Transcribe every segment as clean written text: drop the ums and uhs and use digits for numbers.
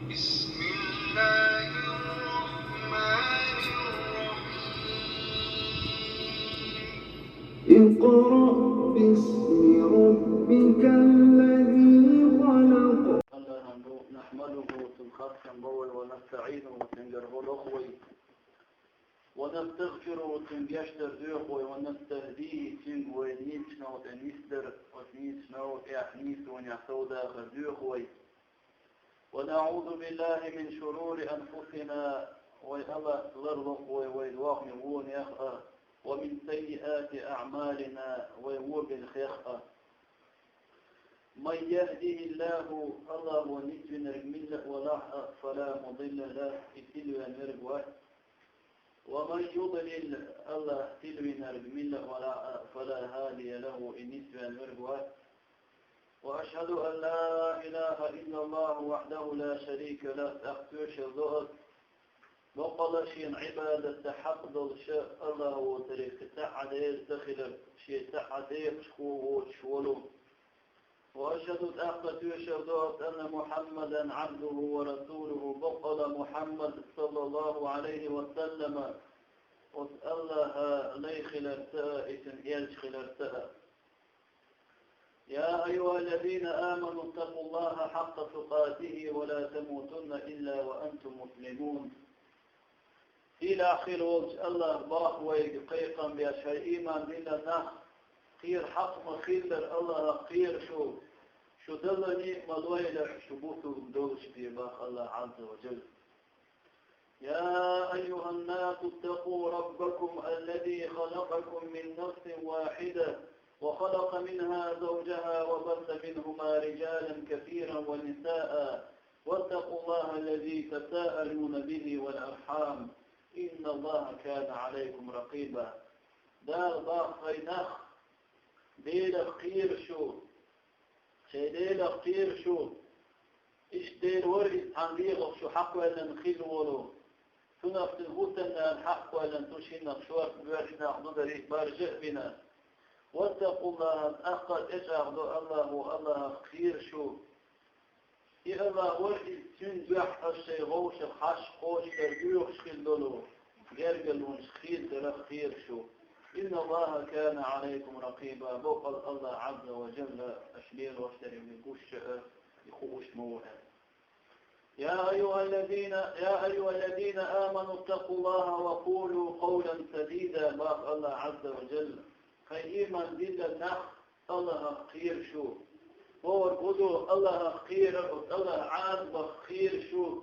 بسم الله الرحمن الرحيم اقرأ باسم ربك الذي خلق. نحمده تنخصم بول ونستعينه وتنجره الأخوي ونستغفره وتنجشتر ذوخوي ونستهديه تنجوي نيسنا وتنيسدر وتنيسنا وإحنيس ونيحسودا خذوخوي ونعوذ بالله من شرور أنفسنا ويألا لرلقوي ويدواقني ونيخأ ومن سيئات أعمالنا ويوب الخيخأ من يهده الله ونجن رجمله ولا فلا مضل له إتلو نرجوه ومن يضلل الله تلو نرجمله ولا فلا هادي له إنسو نرجوه وأشهد أن لا إله إلا الله وحده لا شريك له أختوش الظهر وقال شيء عبادة حق الشيء الله وتريك تعديل دخل شيء تعديل شوله وأشهد أن محمدا عبده ورسوله بقل محمد صلى الله عليه وسلم وسألها لي خلرتها إذن إيش خلرتها يا أيها الذين آمنوا اتقوا الله حق تقاته ولا تموتن إلا وأنتم مسلمون إلى آخر وجه الله باق ويقيقا بأشهر إيمان بنا نخ خير حق مخير الله خير شو دلني ملويلة شبوث دولش في باق الله عز وجل يا أيها الناس اتقوا ربكم الذي خلقكم من نفس واحدة وخلق منها زوجها وبث منهما رجالا كثيرا ونساء واتقوا الله الذي تساءلون به والأرحام إن الله كان عليكم رقيبا دار باق نخ ديل خير شو ديل خير شو إيش ديل ورد عن ديغ شو حق ولا نخيل ولو تنفت الغوتن الحق ولا نتوشينا شوار بواشنا حدود ريك بارجع بنا واتقوا الله أخذ إجعل الله خير شو إذا الله ورد تنجح الشيء غوش الحش خوش ترجوح شخلولو جرجلون خير ترى خير شو إن الله كان عليكم رقيبا بقل الله عز وجل أشبير واشتري من كوش يخوش موها يا أيها الذين آمنوا اتقوا الله وقولوا قولا سديدا باق الله عز وجل خيما دل النخ الله خير شو وقولوا الله خير الله عز خير شو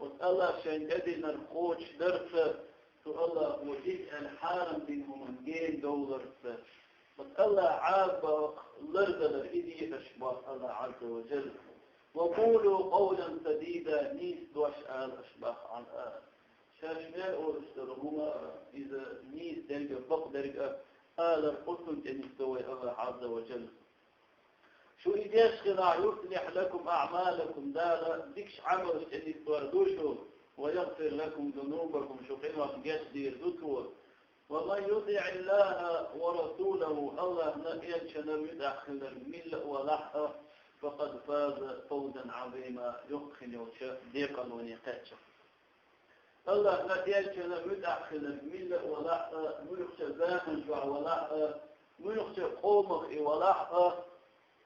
الله شنجدنا الخوش درس الله وجيء الحارم بينهم من جين دولار الله عاب لرد إذي أشباه الله عز وجل وقولوا قولا سديدا نيس دوش آل أشباه عن شاشمال أو اشترهما إذا نيس درجة فق درجة آل القسم تنستوي الله عز وجل شو إديش خنا يصلح لكم أعمالكم دالا ديكش عمل تنستوردوشو ويغفر لكم ذنوبكم شقيمة جسدير ذكور ومن يطع الله ورسوله الله نأيشنا يدخل الملء ولحظة فقد فاز فوزا عظيما يدخل ضيقا ونقاشا الله نأيشنا يدخل الملء ولحظة ميخشى ذاك ولحظة ميخشى قومك ولحظة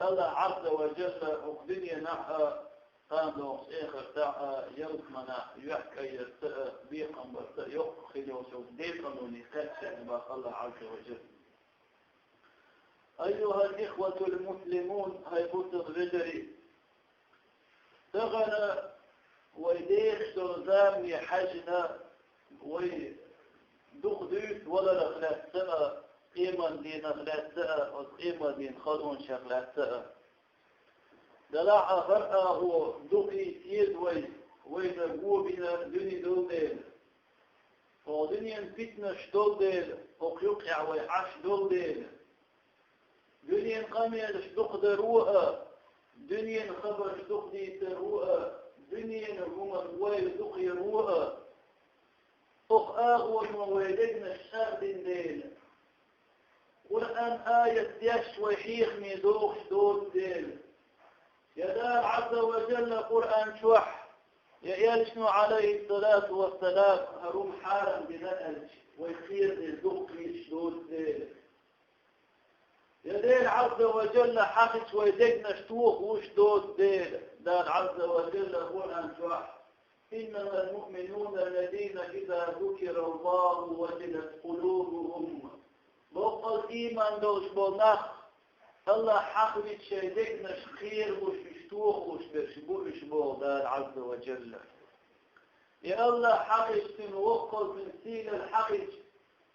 الله عز وجل أقدني نحى قام لوس آخر تاع يلقمنا يحكي يرتأ بيقم برتأ يخخل وشوف ديقم ونقاتش بأخ الله عز وجل أيها الإخوة المسلمون هاي بطق رجري تغنى ويديخ ترزامي حجنا ويدخدوت ولا لغلات سأة قيمة دين أغلات سأة وقيمة دين خلون شغلات سأة دلع فرقه هو دقي تيد وينقو بنا دني دولديل ودنيا فتنة شدولديل وقيقع ويحش دولديل دنيا قامية شدق دروها دنيا خبر شدق دي تروها دنيا هما الويل دقي روها أخاغ ومويدقنا الشاردين ديل قرآن آية يشوي حيخني دوخ دول ديل يدار عز وجل قرآن شوح يشنو عليه الصلاة والسلام هروم حارم بنقلش ويخير الدق يشدود ذلك يدين عز وجل حقش ويدقنا شتوخ وشدود ذلك دان عز وجل هو أنشوح إنما المؤمنون الذين إذا ذكر الله وجلت قلوبهم بقى الإيمان دوش بنخ الله حقش شيدقنا شخير وشتوخ وشبرشبوش بودان عز وجل يا الله حقش تنوقل من سين الحقش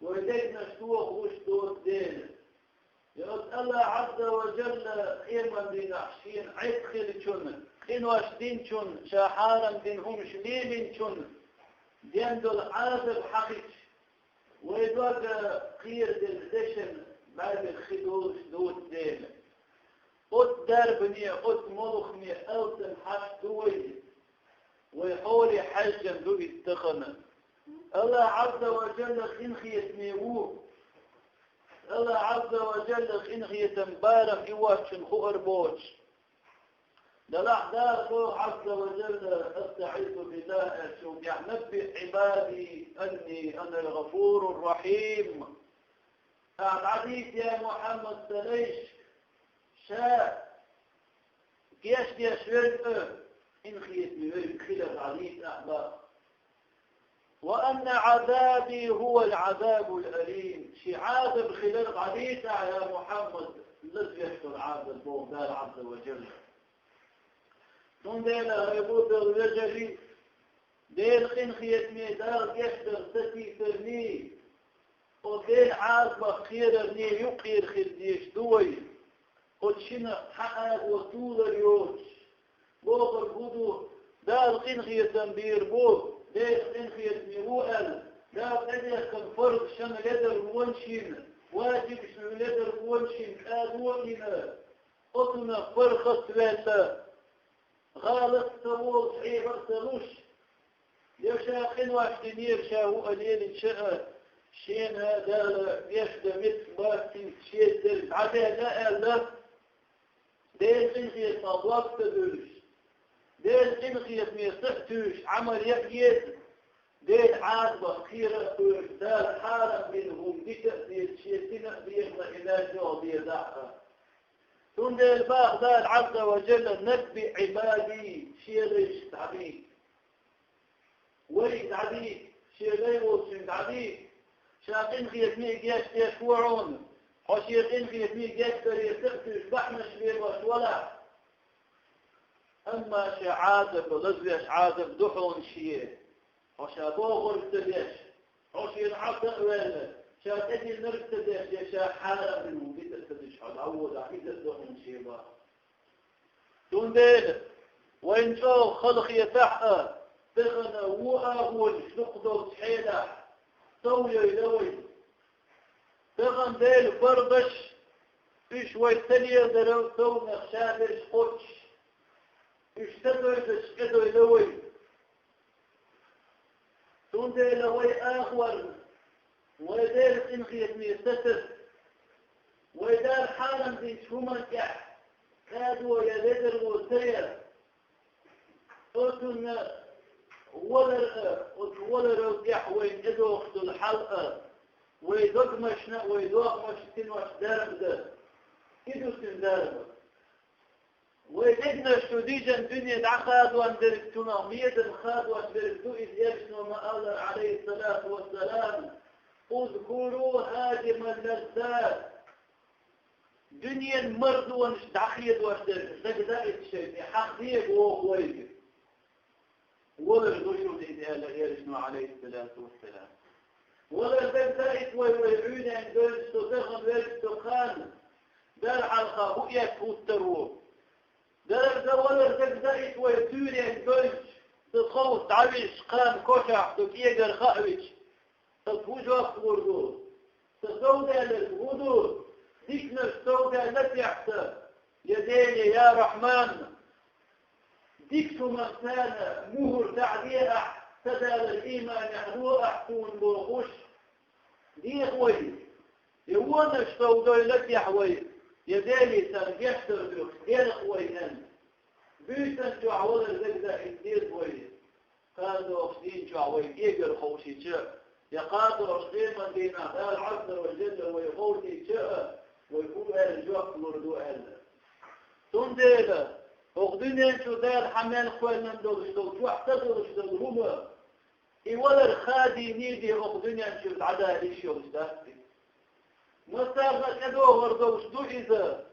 ويدقنا شتوخ وشدود ذلك يا الله عز وجل خيما بنحشين عدخل شن خين واشدين شن شاحارا بنهم شليل شن ديندو العازب حقش ويدوك خير دلدشن بعد الخدوش دود ذلك قد دربني قد ملخني ألسن حش دوي ويحولي حجا دوي التخنى الله عز وجل خنخية ميوه الله عز وجل خنخية مبارك يواشن خؤر بوش دلع الله عز وجل استعيذ بالله أشوف نبئ عبادي أني أنا الغفور الرحيم أعطيك يا محمد سليش شاء كيش ورد إن خيت ميوه خلف عليك أحباب وأن عذابي هو العذاب الأليم شي عذاب خلال عديثة يا محمد لذ يحصل عذاب بوغدال عز وجل دون غيبوت الرجلي ديل خنخية ميدار يحضر ستي فرني وديل عذاب خيرني يقير خلديش دوي قد شنا حقا وطول اليوش بوغ الهدو دار خنخية تنبير بوغ ليش انخيت ميروءل لا بدي كان فرق شن لدر ونشين واجب شن لدر ونشين كادوكنا قطنا فرق ثلاثة غالط سوول صحيح سلوش يشاقين واشتنير شاهو قليل شاء شين هذا يشد مثل باكين شيء عدا لا ألا ليش انخيت أضواق تدرش ديل إنخيت ميستحتوش عمل يحيد ديل عادبة خيرة دال حالة منهم بتأثير شيء بيخلق إلى جو بيدعها ثم ديل باق دال عز وجل نبي عبادي شيريش تعبيك ولي تعبيك شيريوش تعبيك شاقين خيت ميك يشورون وشيقين خيت ميك يستحتوش بحمش بيبوش ولا أما شعاذب لزيش عاذب دحون شيء وشابوغ ارتدش وشين عطق ولا شاتدي نرتدش يشا حالة منهم بترتدش حال عوض عقيدة دحون شيء با دون ديل وإن شو خلق يتحقى تغنى وأهول نقضوا تحيلة طوي يلوي تغن ديل بردش في شوي ثانية درو تو نخشادش قدش اشتدوا يتشكدوا يلوي تون دي لوي آخور ويدير إنخيت ميستتر ويدار حالم دي شومنكع كادوا يدير وسير قلتن ولر وقع وينجدوا اختو الحلقة ويدقمشنا ويدوغمشتين واش دارم ده كدو سندارم ويجدنا شديجا الدنيا دعخاد واندركتنا ميدا خاد واندركتو إذ يبسنوا ما أولر عليه الصلاة والسلام اذكروا هاجم اللذات دنيا مرض ونشتعخيد واندركت لقدائي الشيء حق ديك وهو ويجب ولا الغشو إذ يبسنوا عليه الصلاة والسلام ولا البدائت ويعون عند الستخن والستخان دار على الخابوية كوتروا درجة ولا تبدأت ويتوري الجوج تتخوص تعبيش قام كوشع تكيجر خاويش تتفوج وقت وردو تسودة للغدو ديكنا السودة التي يحسب يديني يا رحمن ديكتو مغتانا مهر تعديع تدال الإيمان يحدو أحسون بوغوش دي خوي يوانا السودة التي يحوي يدالي تنجحتر بيخ ديال خوينان بيتن تعول الزجزة الدير خوي قادر أخذين جاوي إيجر خوشي جاء يقادر أخذين من دينا دال عز وجل ويخوشي جاء ويقول أهل جواب لردو أهل تنديلا أخذين ينشو دال حمال خوال من دول شو احتضر شدل هما إيوالا الخادي نيدي أخذين ينشو العداء إيشو وشداستي مستغل كدو غردو شدو إذا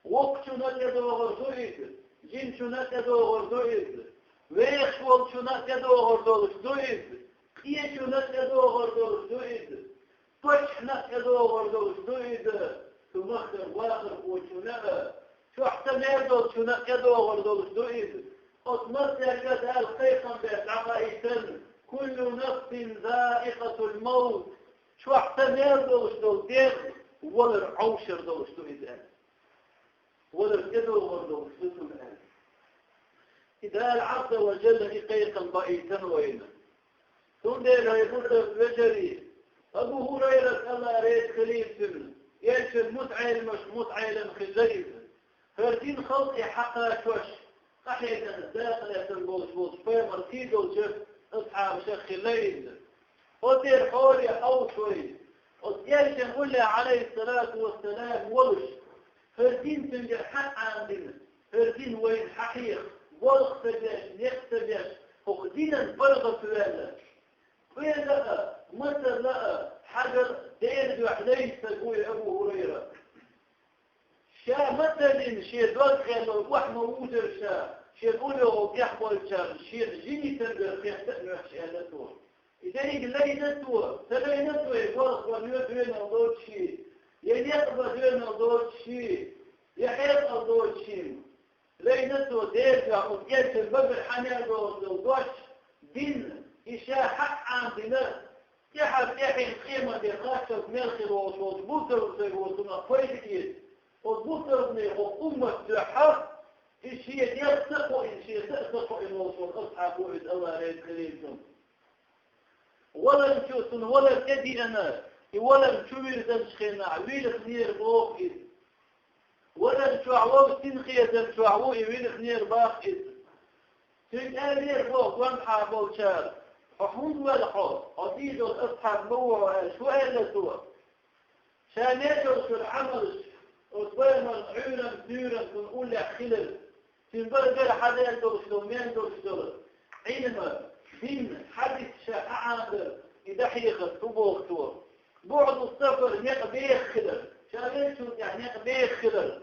وقت نكدو غردو إذا جن شو نكدو غردو إذا ويخ وقت شو نكدو غردو شدو إذا خيه شو نكدو غردو شدو إذا طش نكدو غردو شدو إذا تمخر واخر وشو نكدو شو احتمال دول شو نكدو غردو شدو إذا أطمرت يكاد القيقا بأسعقائي كل نفس ذائقة الموت شو احتمال دول شدو دير ولا عوشر دول شدو إذا ولا كدو غردو شدو الآن إذا العبد وجل إقيقا ضئيتا وإنا ثم دينا يقول البشري أبو هريرة الله ريت خليل سنة يلشن متعيل مش متعيلا خزيف فردين خلقي حقا شوش قحية الداخلة البوش فيمر كيدو شف أصحاب شيخ خليل ودير حولي حوشوي يلشن قل عليه الصلاة والسلام ولش فردين تنجر حق عندنا فردين وين حقيق والخ تبيش يختبيش فقدينا البرغة فوالا وين لقى مثل لقى حجر دير بحليس تقول أبو هريرة شا مثل شي دخل وحمه وزر شي قوله بيحبل شي جيني تنجر في احتقنا شهادته إذا يقول لي نتوه تبعي نتوه يفرق ونيوتوين أضوت شي يليقب دوين أضوت شي يحيط أضوت شي لي نتوه ديرجع وتجيش البقر حنيا دوش دين إشاء حق عندنا يحب يحين قيمة القاشة ملخي وصبوتر وصبوتنا فايدكيس وصبوتر من أمة الحق إشي يرتقوا إشي تأتقوا إن وصول أصحاب وعد الله ريد خليلكم ولا نشوسن ولا كدي أنا ولا نشوير دمشخينا عويل خنير بوخيس ولا نشوعوه تنخي دمشوعوه ويل خنير باخيس تنقالير بوخ وانحا بوشار ححوم والحوض عديدوا الأصحاب موعوا شو أهلتوا شانيتوا شو العمل وطوينا عيونا بذيورا تنقول لك خلل تنبرجر حدا يدور شلومين دور شلوم عينما دين حدث شاعر يدحيق تبوغتوا بعد السفر يقبيخ خلل شانيتوا يعني يقبيخ خلل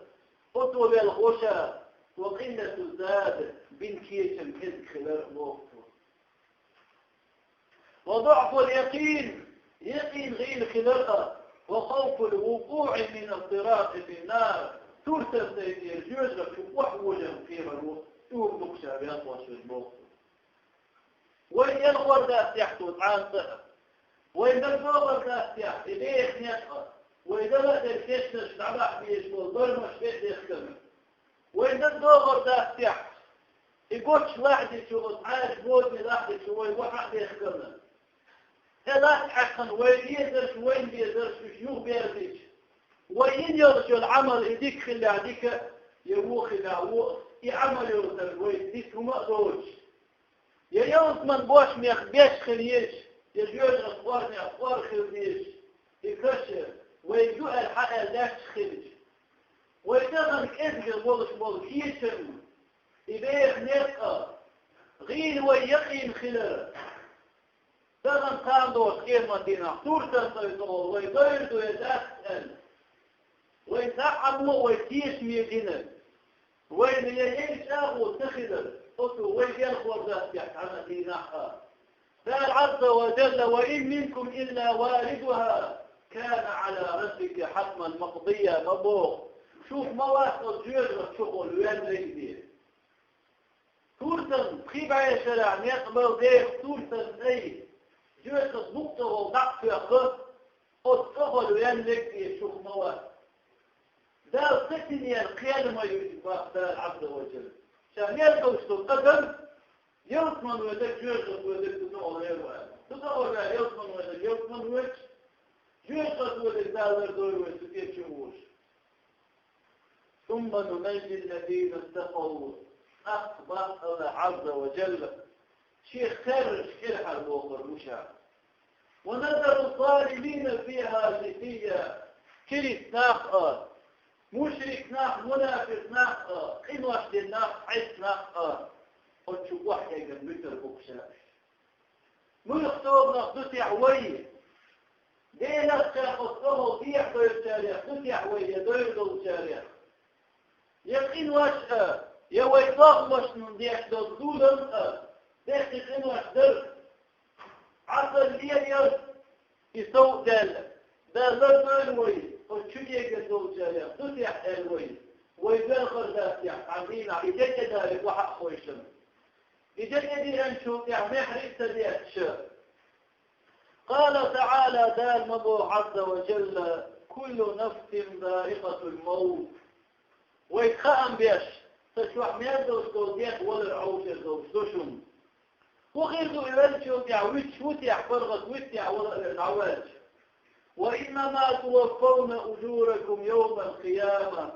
خطوة بالغوشة وقلة الزاد بين كيشن كذ خلال بوغتوا وضعف اليقين يقين غير خلقه وخوف الوقوع من الصراط في النار ترتب يرجوز وحولا في الروح تورد شابيات وشبوخ وين ينغور ذات يحتوى عن صحة وين الفور ذات يحتوى إليه نيقظ وإذا لا تركيش تعبح بيشبه ظلمش بيت يختمر وين الدور ذات يحتوى يقولش واحد يشوف عايش موت من واحد شوي واحد يختمر لا حقا وين يدرس وين بيدرس شنو بيدرس وين يرجع العمل يديك خلي هذيك يروح له يعمل يرتب ويديك وما دوش يا يوم من بوش ما يخبيش خليش يجوز أخبار خليش يكشف ويجو الحق لاش خليش ويتغن كذب والش يشم يبيخ نقا غير ويقين خلال تغن قاندوش كيما دينا تورتا سيطول ويضيردو يتأسأل ويتعمو ويتيش ميدينا وين يهيش أغو تخدر قلتوا وين يلخور ذات يحكم ديناها قال عز وجل وإن منكم إلا واردها كان على ربك حتما مقضية مبوغ شوف مواقف جيرة شغل وين ريدي تورتا تخيب عيش لعن يقبل ديخ تورتا أي جوات النقطة وضعت في أخذ أصغل ويملك يشوف مواد ده القتنية القيادة يتباق ده العبد وجل شان يلقوش القدم يضمن ويدك جوات ويدك تدعو غيره تدعو غيره يضمن ويدك جوات ويدك ده ويدك ويدك شوش ثم ننجي الذين اتقوا أخبر الله عز وجل شيخ خرج إلحى البوخر مشاع ونذر الظالمين فيها جثية كريس ناخ مشرك ناخ منافق ناخ إن واحد ناخ عيس ناخ وتشوف واحد يقدر مثل بوكشاش مو يختار ناخدوس يحوي دي نفسه يخصه ضيح دور تاريخ دوس يحوي دور تاريخ يقين واش يوي طاغمش من ضيح دور دولم داخل إن واش در عصر ليل يسوق دال الوي وتشجع الزوج تاريخ دوس الوي ويدخل ذات عظيم يجد ذلك وحق خويشم يجد أنشوف يعني حريص ذات قال تعالى دال مضو عز وجل كل نفس ذائقة الموت ويتخأم بيش تشوح ميادو سكوزيات ولا العوش الزوجتوشم وغير ذو يوالشو تعويش وتع فرغت وتع ولا العواج وإنما توفون أجوركم يوم القيامة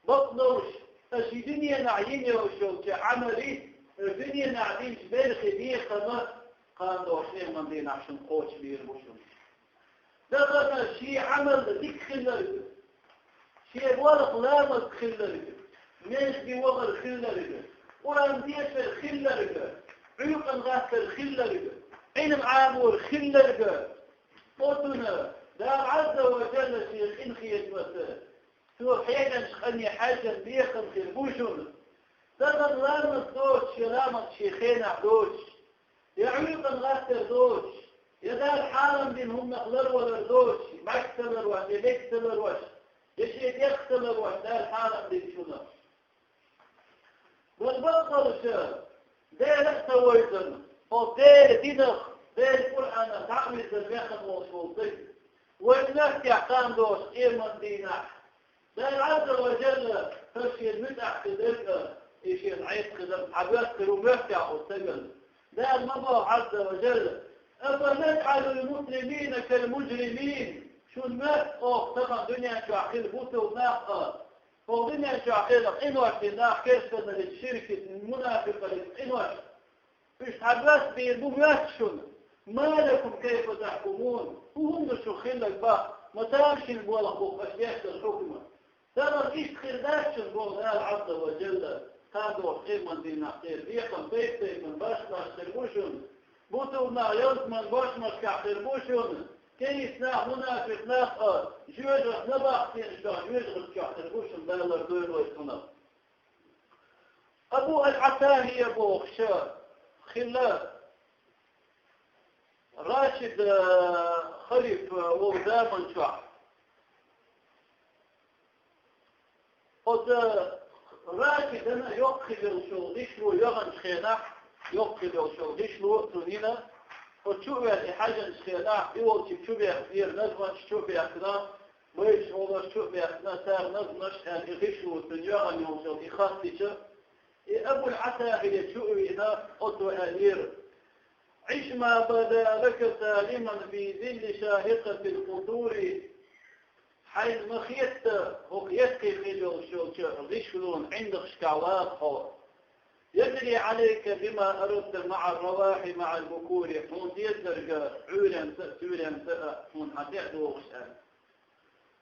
بطلوش الدنيا نعيين يوشوك عملي الدنيا نعيين جبال خبيخة قال له شيء من دين عشان قوش بير بوشم دغنا شيء عمل ذيك خلالك شيء ورق لامس خلالك ماش بوغر خلالك ورام ديش خلالك عيوقا غاسل خلالك عين معامور خلالك قلتنا دار عز وجل شيخ انخيت مسا سوى حيانا شخني حاجة بيخم خلبوشم دغنا لامس دوش شلامس شيخين عدوش يعيق الغاسر دوش يدار حالم بينهم مقدر ولا دوش معكسر الوش يبكسر الوش يشيك يكسر الوش دار حالم بين شنو والبطل شا ده لا سويتن او ده دينخ ده القرآن تعمل ذبيخ وصولتك والناس يحكام دوش إيمان دينح ده عز وجل تشي المتع كذلك يشي العيد كذلك عباس كرومات يعطل ده المضى عز وجل أفنجعل المسلمين كالمجرمين شو الماء طبعا دنيا شو عقيل بوته وناقة ودنيا شو عقيل إنوش لناق كيرسنا للشركة المنافقة إنوش مش حباس بيربومات شو ما لكم كيف تحكمون وهم شو خلك بقى ما تامشي البولا بوق أشياء الحكمة ترى إيش خرداش البولا عز وجل هذا قيمة دينا خير بيقم بيتي من باش تربوشون بوتونا يوزمن باش مش كحتربوشون كيسنا منافق ناقة جوجه نباق تنشا جوجه كحتربوشون بالر دول ويسنا أبو العتاهي أبو خشا خلاف راشد خليف وغدام شعب راشد أنا يقخذ الشو ديشلو يغن شخيناح يقخذ الشو ديشلو تنينة وتشوفي حاجة شخيناح يوال تشوفي أخير نزمة تشوفي أخنا ويش هو تشوفي أخنا سار نزمش أن يغشلو تنيغن يوصل إخاصيش أبو العتاهي تشوفي إذا أطو أهير عش ما بدا لك سالما في ذل شاهقة القدور حين مخيت وقيتك خلو شو غشلون عندك شكاوات يجري عليك بما أردت مع الرواح مع البكور من يدرج عولا سأ من حديث وغشان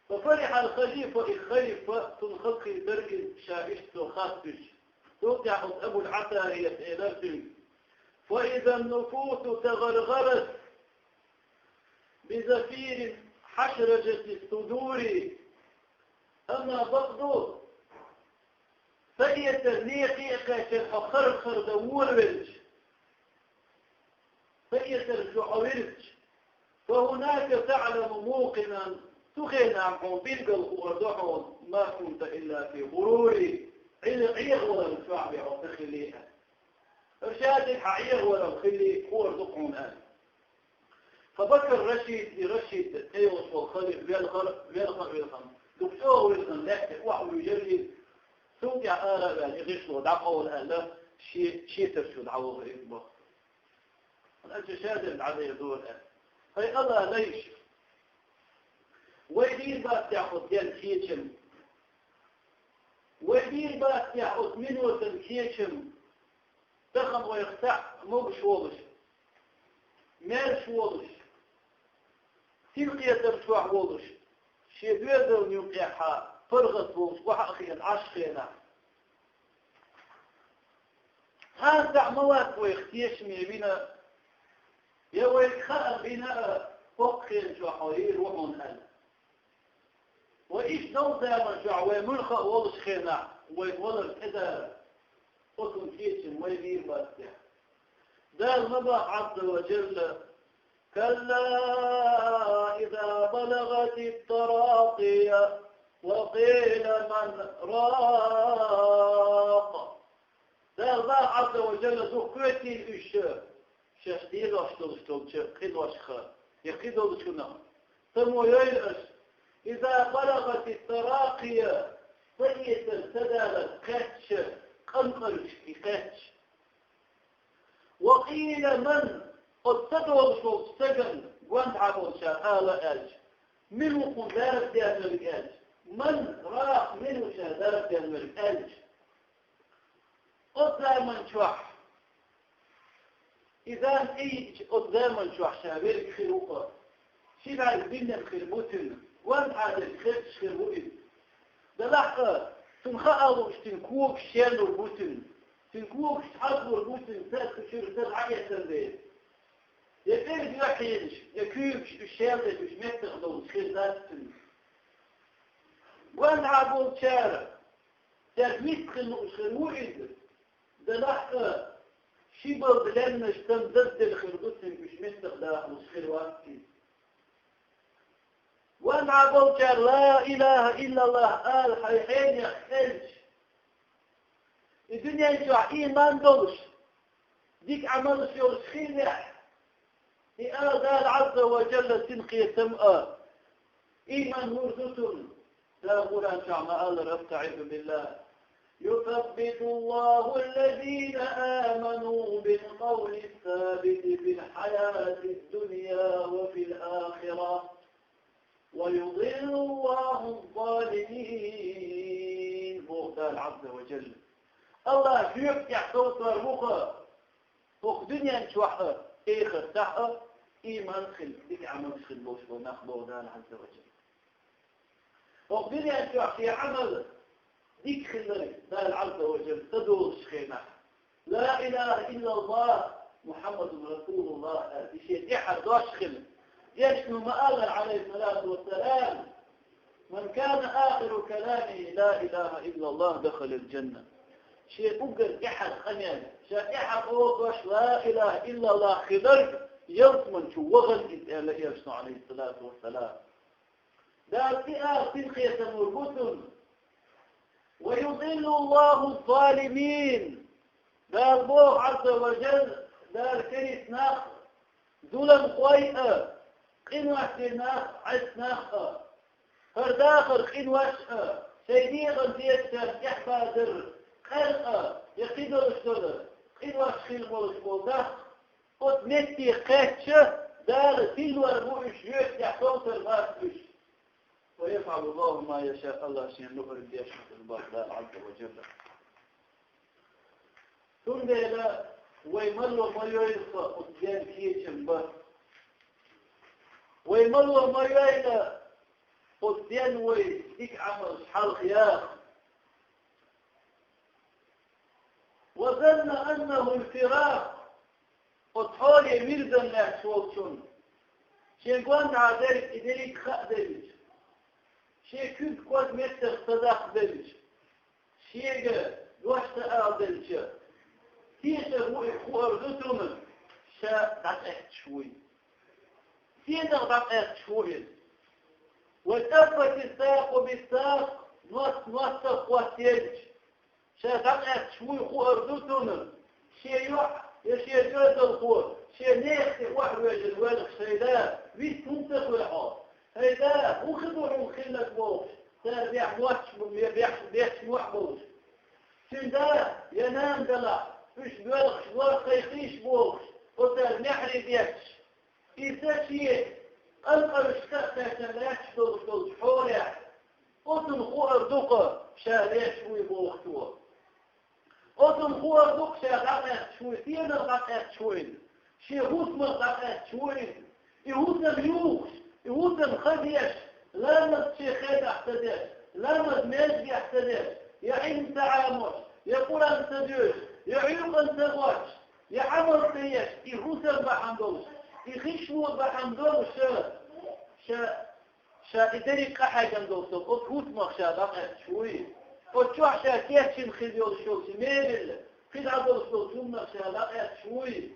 ففرح الخليفة الخليفة تنخلق درج شائشت خاصش توقع أبو العتاهية إلى وإذا النفوس تغرغرت بزفير حشرجة الصدور أما بغضو فإيترنيقيقة الحخرخر دورج فإيترجعورج فهناك تعلم موقنا تخينا عن بلغ الخوردحون ما كنت إلا في غروري عيغ ولا الشعب عطخليها رشادك عيغ ولا الخلي خوردحون آن فبكر رشيد ايوس والخليل بيلغر دكتور ويلغن لحظة واحد يجري سوقع آلاء يعني غشوا دعقوا الآلاء شيء ترشوا دعوه غريبه الأنت شادد عليه دول هاي الله ليش ويدير بات يأخذ ديال كيشم ويدير بات يأخذ منه تنكيشم تخن ويختع موش وضش مالش وضش تلقية ترشوح وضش شي بيضر يوقعها فرغت وضش وحقين عشقينا هذا مواد ويختيش ميبينا يويك خلق بنا فقين شوحوير وحون هل وإيش دو دائما شوحوير ملخة وضش خينا ويتولر كده قطن كيشن ويبير باسته ده المبا عز وجل كلا إذا بلغت التراقي وقيل من راق ده الله عز وجل ذكرتي الإشاء شاشتين واشتغل قيد واشخار يقيد وشنا ثم يلأس إذا بلغت التراقي طيت السدالة كاتش قنقرش في كاتش وقيل من قد تدور شو سجن وانت عبون شاء آج منه قدارة ديان الآج من راق منه شهدارة ديان الآج قدام شوح إذا إيج قدام شوح شابير خيروقة شبع البنية الخربوتن وانت عاد الخرش خربوتن دلحقة تنخألوا تنكوك شيرلو البوتن تنكوك حضروا البوتن تأكشير تلعية تنبيه يفيد يحيلش يكوكش الشيرلو مش متخدو خيزاتن وانت عابون شارع ترميت خلوئد دلحقة شبر بلانش تنزد الخربوتن مش متخدو خلواتي وأن عبوك لا إله إلا الله قال حيحين يختلج الدنيا يجوع إيمان دولش ديك عمل سيور خيلح قال عز وجل تنقي تمأ إيمان مرزتن لا أقول أن شعما قال أستعيذ بالله يثبت الله الذين آمنوا بالقول الثابت في الحياة الدنيا وفي الآخرة ويضل الله الظالمين بغدال عز وجل الله يفتح صوت المخ فوق دنيا نشوحها اخر تحها ايمان خل ديك عمل خلوش وناخ بغدال عز وجل فوق دنيا نشوح في عمل ديك خلري دال عز وجل تدور شخينا لا اله الا الله محمد رسول الله بشيء احد دوش خل يشنو ما قال عليه الصلاة والسلام من كان آخر كلامه لا إله إلا الله دخل الجنة شيء أقل إحد خميان شيء إحد أوضوش لا إله إلا الله خضر يرطمن شو وغل إذا يشنو عليه الصلاة والسلام دار فئة تلقية مربوط ويضل الله الظالمين دار بوه عز وجل دار كريس ناخ ظلم قويئة قنوة ناخ عس ناخ فرداخر قنوة سيدي غنزيتها يحفادر خلقة يقيدر الشدر قنوة خيل مولش قد متي قاتشة دار تلو الرؤيش يوش يحفوت الغاسبش ويفعل الله ما يشاء الله شيء نقرب يشهد البغداء عز وجل ثم لا ويملوا ما يلقى قدام كيشن بس ويملوا ما يلقى قدام ويديك عمل حال خياخ وظن أنه الفراق قد حولي ميردن لا شوكشون شيء قوان عذلك إدريك خأدلج شيء كنت قد متخ صداق دلج شيء دوشت أعدلج تيسر هو أرغتهم شاء دعت شوي تيسر دعت شوي والتفت الساق بالساق نوثق وثيلج شاء دعت شوي هو أرغتهم شيء يوح يشيء جرد الخور شيء نيختي وحوج الوالغ شيدا ويس تنتق ويحاط هيدا هو خبرهم خلك بوش سار بيح موحش بيح موح بوش شندا ينام دلع فيش بيلغ شوار خيخيش بوش وسار نحري بيحش إذا شيء ألقى الشتاق تنلاش بوش حوريح قطن خو أردوكا شاريش وي بوختوا Otum huwa شيء شوي فينا غاقات شوي شيء هوسم غاقات شوي يهوسم يوخ يهوسم خديش لا نتشي خير احتدش لا مزميز يحتدش يعين تعامش يقول انت دوش يعيق انت غوش يعمل تيش يهوسم بحمدوش يخشمو بحمدوش شا إداري قحا جندوسو قد هوسم غاقات شوي وتشوح شاكيتشن خذيول شوكسي ميبل خذ عدول شوكسون شالاقات شوي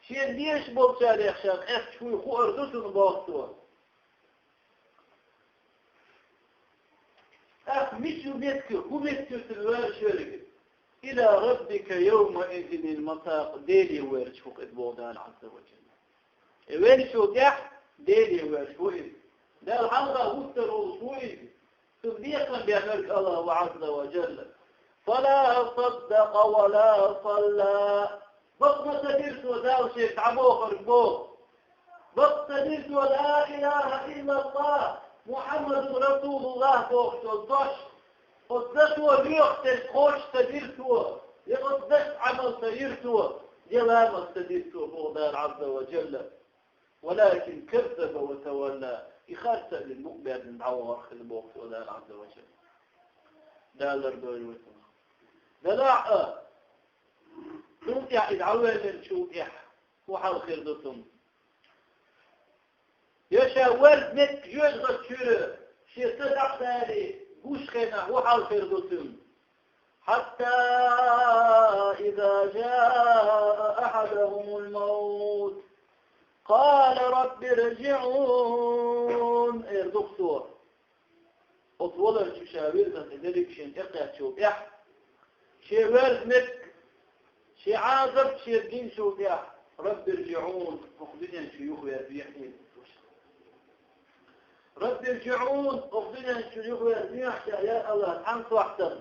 شين ديش بول شاليخ شاق شوي خو أردوسون باقتوا مش يمتك هو متك تلوار شرق إلى ربك يومئذ المساق ديلي ويرش فوق إدبوغدان عز وجل وين شو تح ديلي ويرش فوق ده الحلقة وستر وصوي تصديقا بأمرك الله عز وجل فلا صدق ولا صلى بقى تدرس وذاو شيء تعبوه خربوه بقى تدرس ولا إله إلا الله محمد رسول الله توقتش قدس وليختل خوش تدرسه يقدس عمل تدرسه جلال تدرسه بغداد عز وجل ولكن كذب وتولى يخالف للمقبل من عوار خلبوك ولا عز وجل دالر دول وسمع دلع تمتع إدعوه للشوكح وحال خير دوتم يشا ورد نت جوز غشيره شي صدق ثاني بوش خينا وحال خير دوتم حتى إذا جاء أحدهم الموت قال رب ارجعون دكتور اطول الشاوير ذلك شيء اقعد شوف شيء ورزمك شيء عازب شيء الدين شوف رب ارجعون اخذنا شيوخ يربيحين رب ارجعون اخذنا شيوخ يربيح يا الله حن صحتن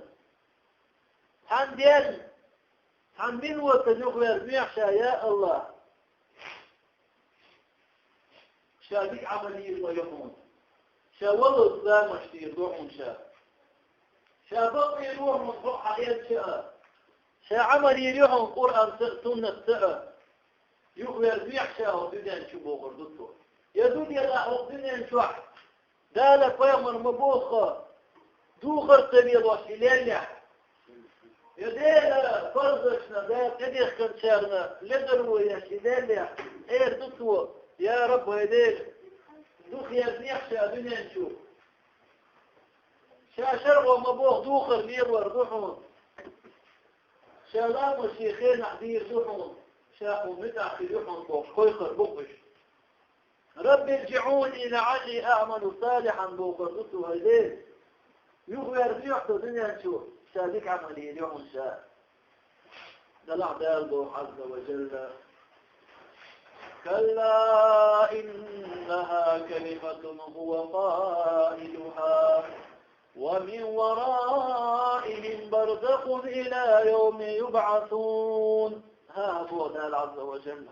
حن ديال حن من وتنوخ يربيح يا الله شابك عملية ويقوم شاولوا الزام اشتير روحهم شابق يروح مصروح حياة شا عمل يروحهم قرآن سنة سنة يخبر بيح شا وبدأ نشوفه غردته يدود يلا وبدأ نشوح دالك ويمر مبوخة دوخر تبيض وشلالح يديل فرزشنا دال تديخ كنشارنا لدروا يا شلالح دتو يا رب هديل دوخ يزنيح شا دنيا نشوف شا شرق ومبوخ دوخر ليور دوحون شا لام الشيخين عدير دوحون شا ومتع في دوحون بوخ كويخر بوخش رب ارجعوني لعلي أعمل صالحا بوخر دوتو هديل يغير بيحتو دنيا نشوف شا ديك عملي اليوم شا دلع دالبو عز وجل كلا إنها كلمة هو قائلها ومن ورائهم برزخ إلى يوم يبعثون ها هو دال عز وجل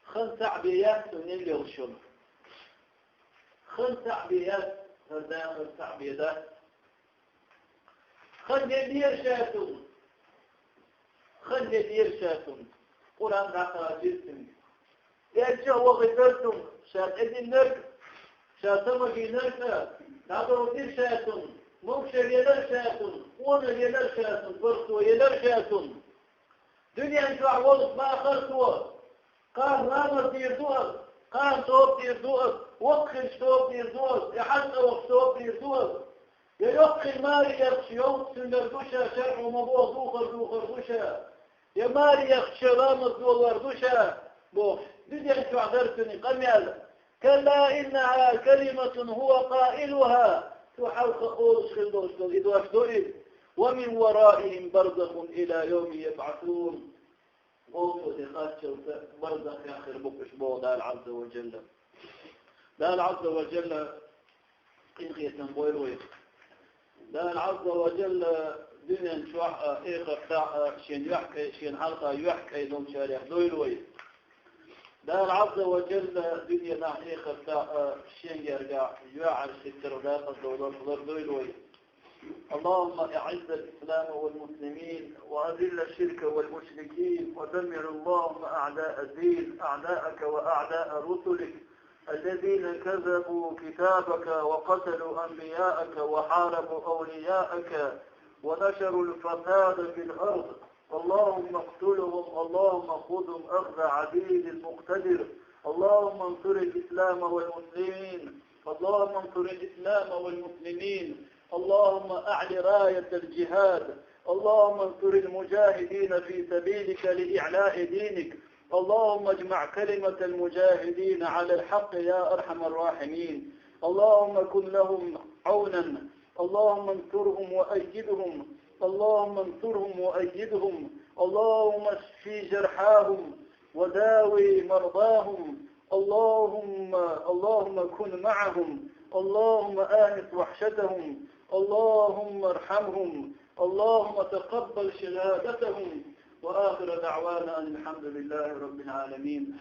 خل تعبيات نيلي وشم خل تعبيات هذا خل تعبيات خل يدير شاتون خل يدير شاتون قرآن دعنا جلسن يأتي هو غفرتم شاد إذن نرك شاد سمكي نرك نعطر دير شاتون مبشر يدر شاتون ونر يدر شاتون فرسو يدر شاتون دنيا انتو عوض ما أخرتوا قال رامر دير دوز قال توب دير دوز وقل توب دير دوز يحسن وقت توب دير دوز يلقي ماري يخشي يوم سنردوشا شرع ومبوغ دوخر دوشا يا ماري يخشي رامر دولار دوشا بوخ بدي أنتو عذرتني قميال كلا إنها كلمة هو قائلها تحوق قول شخلوش إدواش دوئل ومن ورائهم برزخ إلى يوم يبعثون قوتوا دخاتش برزخ ياخر بكش بو دال عز وجل دال عز وجل قيقية بويلوي دال عز وجل دنيا نشوح إيقا شين يحكي شين حلقة يحكي دوم شارح دويلوي دار عز وجل دنيا نحقيقة شين يرجع يعر ستر وداقة دولار فضر دويلوي اللهم أعز الإسلام والمسلمين وأذل الشرك والمشركين ودمر اللهم أعداء الدين أعداءك وأعداء رسلك الذين كذبوا كتابك وقتلوا أنبياءك وحاربوا أولياءك ونشروا الفساد في الأرض. اللهم اقتلهم، اللهم خذهم أخذ عزيز مقتدر. اللهم انصر الإسلام والمسلمين، اللهم انصر الإسلام والمسلمين. اللهم أعل راية الجهاد. اللهم انصر المجاهدين في سبيلك لإعلاء دينك. اللهم اجمع كلمة المجاهدين على الحق يا أرحم الراحمين. اللهم كن لهم عونا. اللهم انصرهم وأيدهم. اللهم انصرهم وأيدهم. اللهم اشفي جرحاهم وداوي مرضاهم. اللهم كن معهم. اللهم آنس وحشتهم. اللهم ارحمهم. اللهم تقبل شهادتهم. وآخر دعوانا أن الحمد لله رب العالمين.